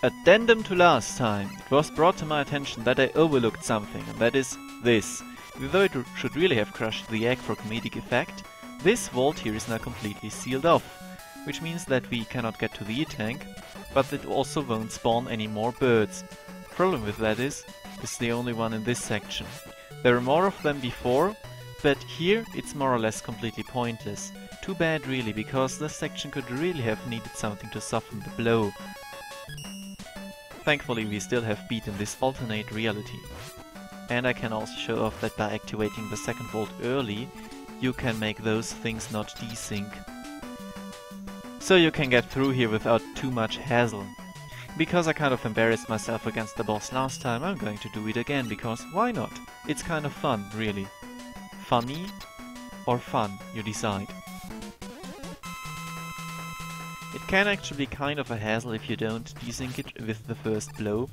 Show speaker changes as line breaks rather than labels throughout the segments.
Addendum to last time, it was brought to my attention that I overlooked something, and that is this. Even though it should really have crushed the egg for comedic effect, this vault here is now completely sealed off, which means that we cannot get to the E-tank, but it also won't spawn any more birds. Problem with that is, it's the only one in this section. There are more of them before, but here it's more or less completely pointless. Too bad really, because this section could really have needed something to soften the blow. Thankfully we still have beaten this alternate reality. And I can also show off that by activating the second vault early, you can make those things not desync. So you can get through here without too much hassle. Because I kind of embarrassed myself against the boss last time, I'm going to do it again, because why not? It's kind of fun, really. Funny or fun, you decide. It can actually be kind of a hassle if you don't desync it with the first blow,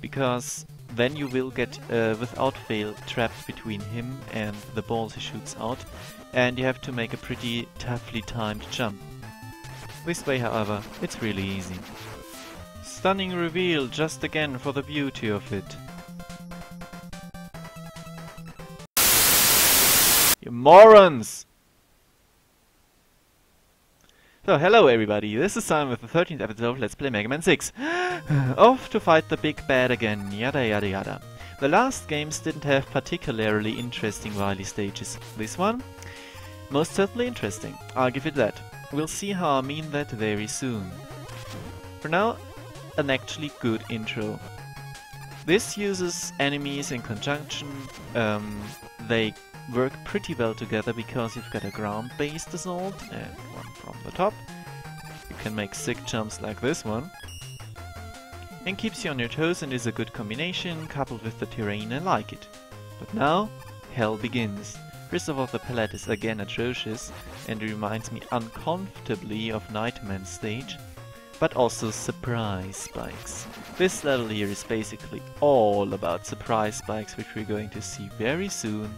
because then you will get without fail trapped between him and the balls he shoots out, and you have to make a pretty toughly timed jump. This way, however, it's really easy. Stunning reveal just again for the beauty of it. You morons! So hello everybody, this is Simon with the 13th episode of Let's Play Mega Man 6. Off to fight the big bad again, yada yada yada. The last games didn't have particularly interesting Wily stages. This one? Most certainly interesting, I'll give it that. We'll see how I mean that very soon. For now, an actually good intro. This uses enemies in conjunction. They work pretty well together because you've got a ground-based assault and one from the top. You can make sick jumps like this one. And keeps you on your toes and is a good combination, coupled with the terrain. I like it. But now, hell begins. First of all, the palette is again atrocious and reminds me uncomfortably of Nightman's stage. But also surprise spikes. This level here is basically all about surprise spikes, which we're going to see very soon.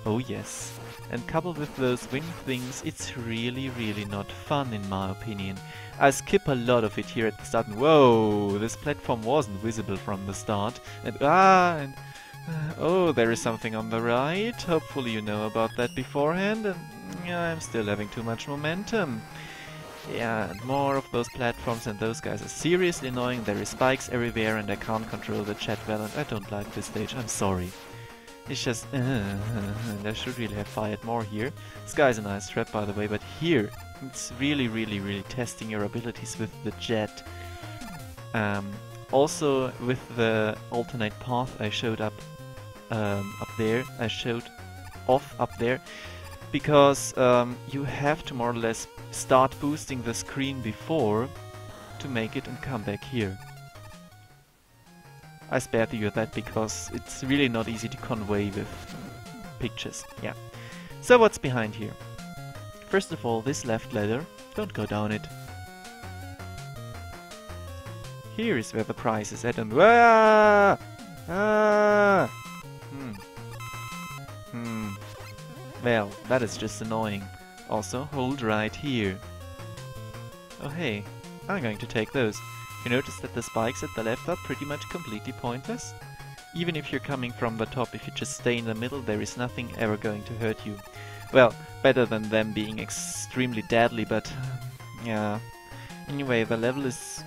Oh yes. And coupled with those wind things, it's really not fun in my opinion. I skip a lot of it here at the start and whoa, this platform wasn't visible from the start. And oh, there is something on the right. Hopefully you know about that beforehand. And yeah, I'm still having too much momentum. Yeah, and more of those platforms, and those guys are seriously annoying. There is spikes everywhere and I can't control the chat well, and I don't like this stage, I'm sorry. It's just, I should really have fired more here. This guy's a nice trap by the way, but here, it's really testing your abilities with the jet. Also with the alternate path I showed up there, because you have to more or less start boosting the screen before to make it and come back here. I spared you that because it's really not easy to convey with pictures. Yeah. So what's behind here? First of all, this left ladder, don't go down it. Here is where the prize is at and well, that is just annoying. Also, hold right here. Oh hey, I'm going to take those. You notice that the spikes at the left are pretty much completely pointless? Even if you're coming from the top, if you just stay in the middle, there is nothing ever going to hurt you. Well, better than them being extremely deadly, but yeah. Anyway, the level is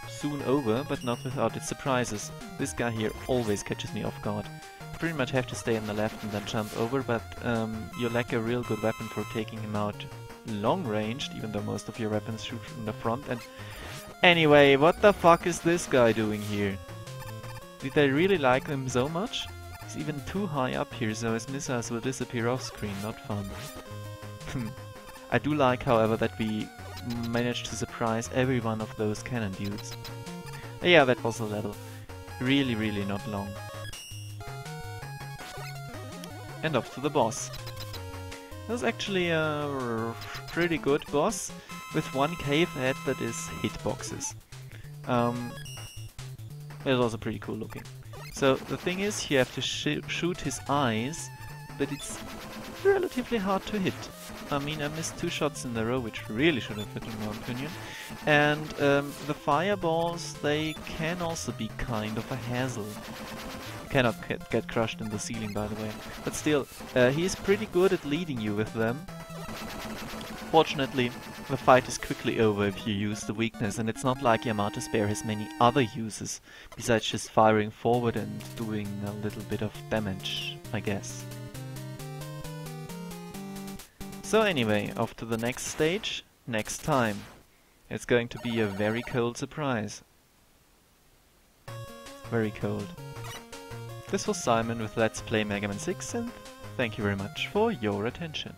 soon over, but not without its surprises. This guy here always catches me off guard. You pretty much have to stay on the left and then jump over, but you lack a real good weapon for taking him out long ranged, even though most of your weapons shoot from the front. And anyway, what the fuck is this guy doing here? Did I really like him so much? He's even too high up here, so his missiles will disappear off screen, not fun. I do like, however, that we managed to surprise every one of those cannon dudes. Yeah, that was the level. Really not long. And off to the boss. That was actually a pretty good boss, with one cave head that is hitboxes. It was also pretty cool looking. So the thing is, you have to shoot his eyes, but it's relatively hard to hit. I mean, I missed 2 shots in a row, which really should have hit in my opinion. And the fireballs, they can also be kind of a hassle. Cannot get crushed in the ceiling, by the way. But still, he's pretty good at leading you with them. Fortunately, the fight is quickly over if you use the weakness, and it's not like Yamato Spear has many other uses, besides just firing forward and doing a little bit of damage, I guess. So anyway, off to the next stage, next time. It's going to be a very cold surprise. Very cold. This was Simon with Let's Play Mega Man 6, and thank you very much for your attention.